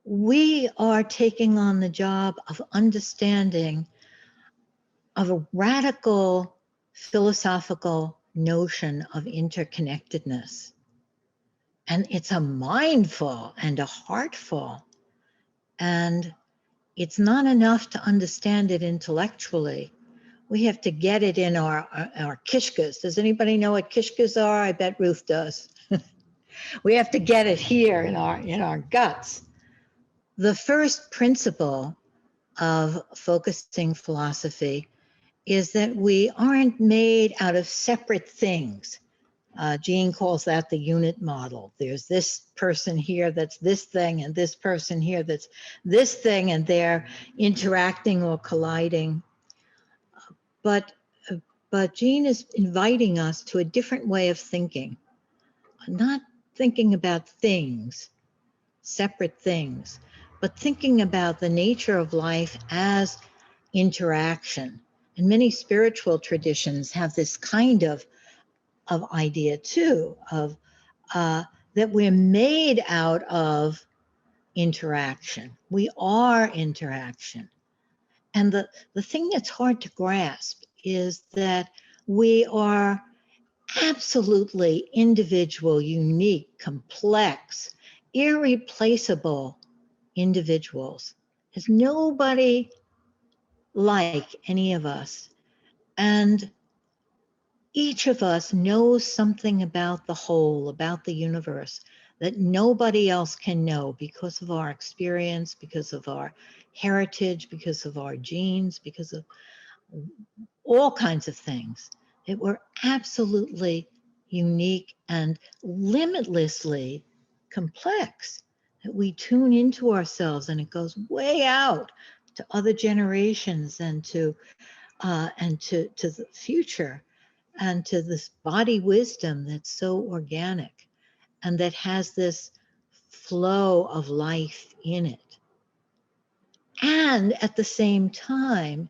we are taking on the job of understanding of a radical philosophical notion of interconnectedness. And it's a mindful and a heartful, and it's not enough to understand it intellectually. We have to get it in our kishkas. Does anybody know what kishkas are? I bet Ruth does. We have to get it here in our guts. The first principle of focusing philosophy is that we aren't made out of separate things. Jean calls that the unit model. There's this person here that's this thing, and this person here that's this thing, and they're interacting or colliding. But Jean is inviting us to a different way of thinking, not thinking about things, separate things, but thinking about the nature of life as interaction. And many spiritual traditions have this kind of idea too, of that we're made out of interaction. We are interaction. And the thing that's hard to grasp is that we are absolutely individual, unique, complex, irreplaceable individuals. There's nobody like any of us. And each of us knows something about the whole, about the universe, that nobody else can know because of our experience, because of our heritage, because of our genes, because of all kinds of things. That we're absolutely unique and limitlessly complex, that we tune into ourselves and it goes way out to other generations and to the future, and to this body wisdom that's so organic and that has this flow of life in it. And at the same time,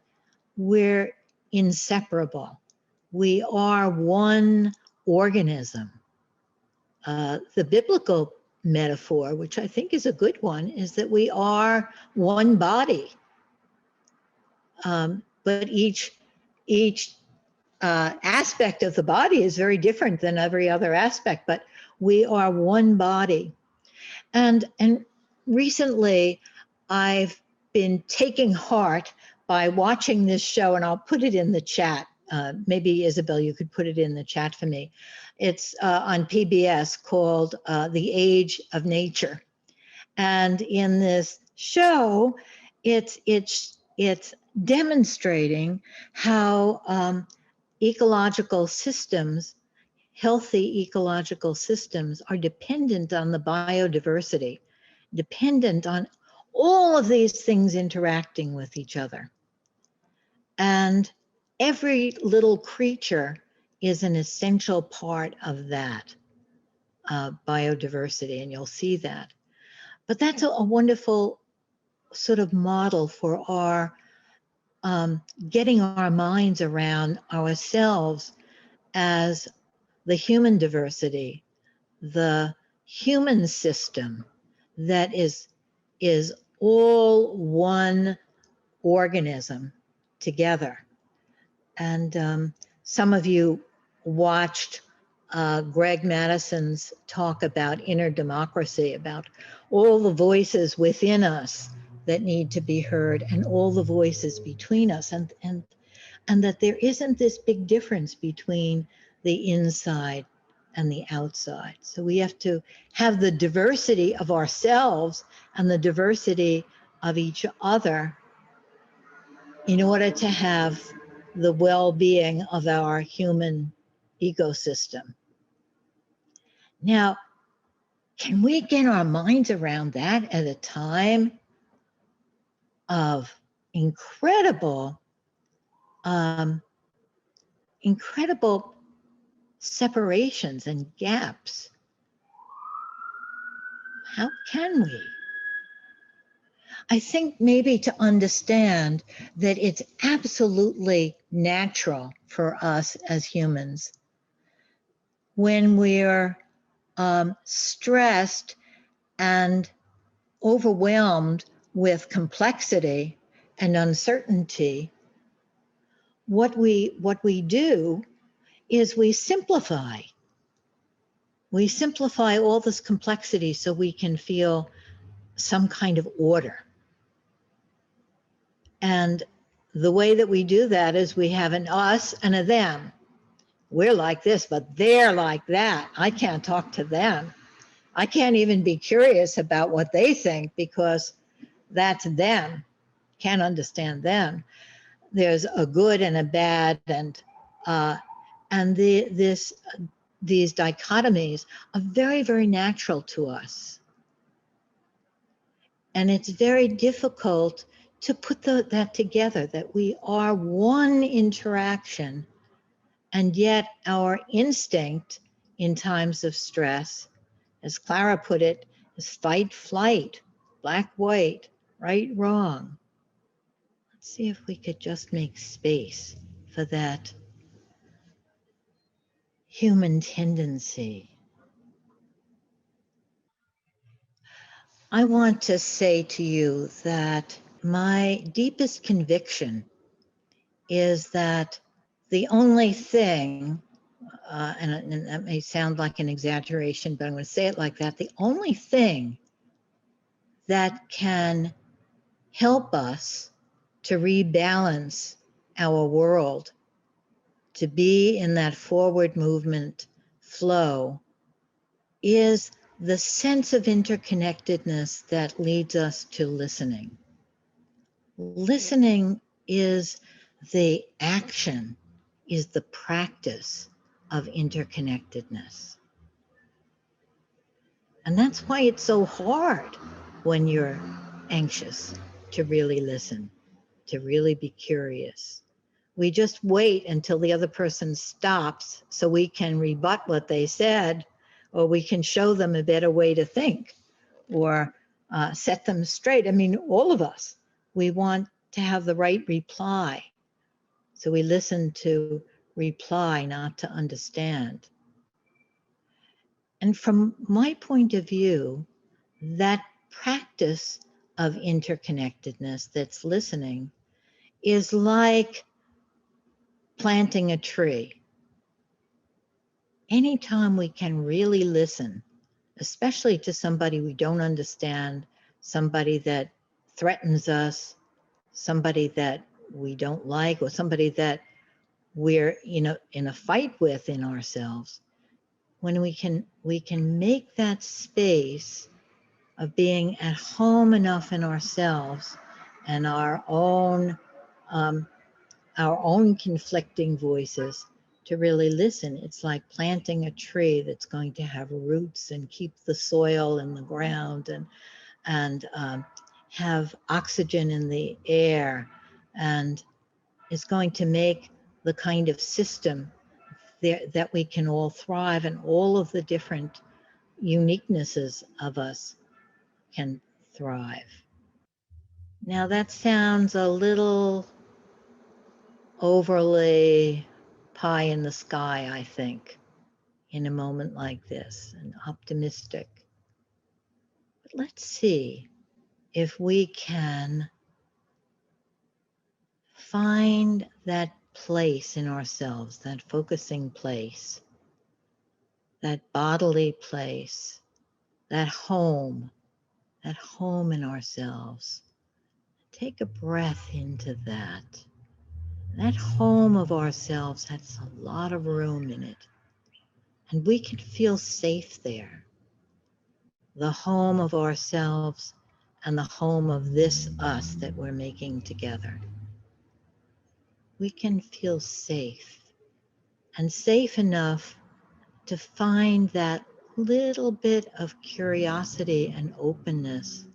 we're inseparable. We are one organism. The biblical metaphor, which I think is a good one, is that we are one body. But each aspect of the body is very different than every other aspect, but we are one body. And recently I've been taking heart by watching this show, and I'll put it in the chat. Maybe Isabel, you could put it in the chat for me. It's on PBS called The Age of Nature. And in this show, it's demonstrating how ecological systems, healthy ecological systems, are dependent on the biodiversity, dependent on all of these things interacting with each other. And every little creature is an essential part of that biodiversity, and you'll see that. But that's a wonderful sort of model for our getting our minds around ourselves as the human diversity, the human system that is all one organism together. And some of you watched Greg Madison's talk about inner democracy, about all the voices within us that need to be heard and all the voices between us, and that there isn't this big difference between the inside and the outside. So we have to have the diversity of ourselves and the diversity of each other in order to have the well-being of our human ecosystem. Now, can we get our minds around that at a time of incredible separations and gaps? How can we? I think maybe to understand that it's absolutely natural for us as humans when we're stressed and overwhelmed with complexity and uncertainty, what we do is we simplify. We simplify all this complexity so we can feel some kind of order. And the way that we do that is we have an us and a them. We're like this, but they're like that. I can't talk to them. I can't even be curious about what they think because that's them. Can't understand them. There's a good and a bad, and these dichotomies are very, very natural to us. And it's very difficult to put that together, that we are one interaction, and yet our instinct in times of stress, as Clara put it, is fight, flight, black, white, right, wrong. Let's see if we could just make space for that human tendency. I want to say to you that my deepest conviction is that the only thing, and that may sound like an exaggeration, but I'm going to say it like that, the only thing that can help us to rebalance our world, to be in that forward movement flow, is the sense of interconnectedness that leads us to listening. Listening is the action, is the practice of interconnectedness. And that's why it's so hard when you're anxious to really listen, to really be curious. We just wait until the other person stops so we can rebut what they said, or we can show them a better way to think, or set them straight. I mean, all of us, we want to have the right reply. So we listen to reply, not to understand. And from my point of view, that practice of interconnectedness, that's listening, is like planting a tree. Anytime we can really listen, especially to somebody we don't understand, somebody that threatens us, somebody that we don't like, or somebody that we're in a fight with in ourselves, when we can make that space of being at home enough in ourselves and our own conflicting voices to really listen. It's like planting a tree that's going to have roots and keep the soil in the ground, and have oxygen in the air, and is going to make the kind of system there that we can all thrive, and all of the different uniquenesses of us can thrive. Now that sounds a little overly pie in the sky, I think, in a moment like this, and optimistic. But let's see if we can find that place in ourselves, that focusing place, that bodily place, that home in ourselves. Take a breath into that. That home of ourselves has a lot of room in it, and we can feel safe there. The home of ourselves and the home of this us that we're making together. We can feel safe, and safe enough to find that little bit of curiosity and openness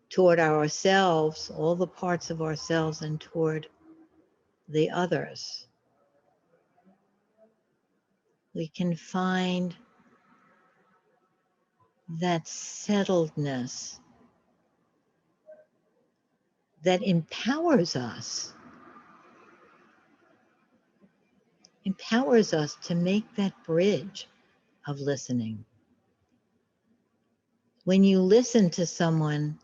toward ourselves, all the parts of ourselves, and toward the others. We can find that settledness that empowers us to make that bridge of listening. When you listen to someone,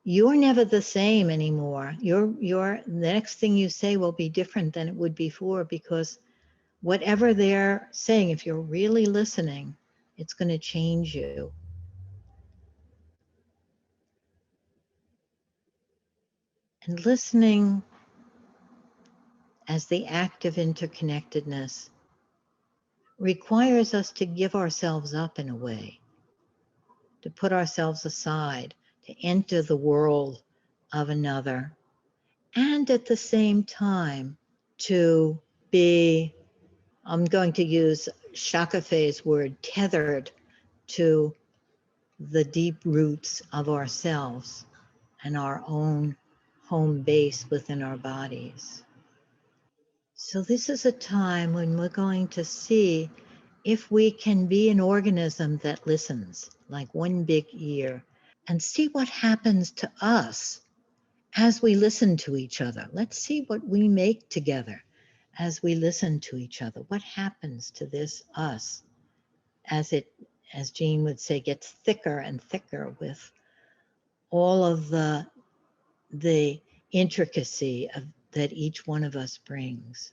you're never the same anymore. The next thing you say will be different than it would before, because whatever they're saying, if you're really listening, it's going to change you. And listening as the act of interconnectedness requires us to give ourselves up in a way, to put ourselves aside, to enter the world of another, and at the same time to be, I'm going to use Shaka Fe's word, tethered to the deep roots of ourselves and our own home base within our bodies. So this is a time when we're going to see if we can be an organism that listens, like one big ear, and see what happens to us as we listen to each other. Let's see what we make together as we listen to each other. What happens to this us as it, as Jean would say, gets thicker and thicker with all of the intricacy of, that each one of us brings.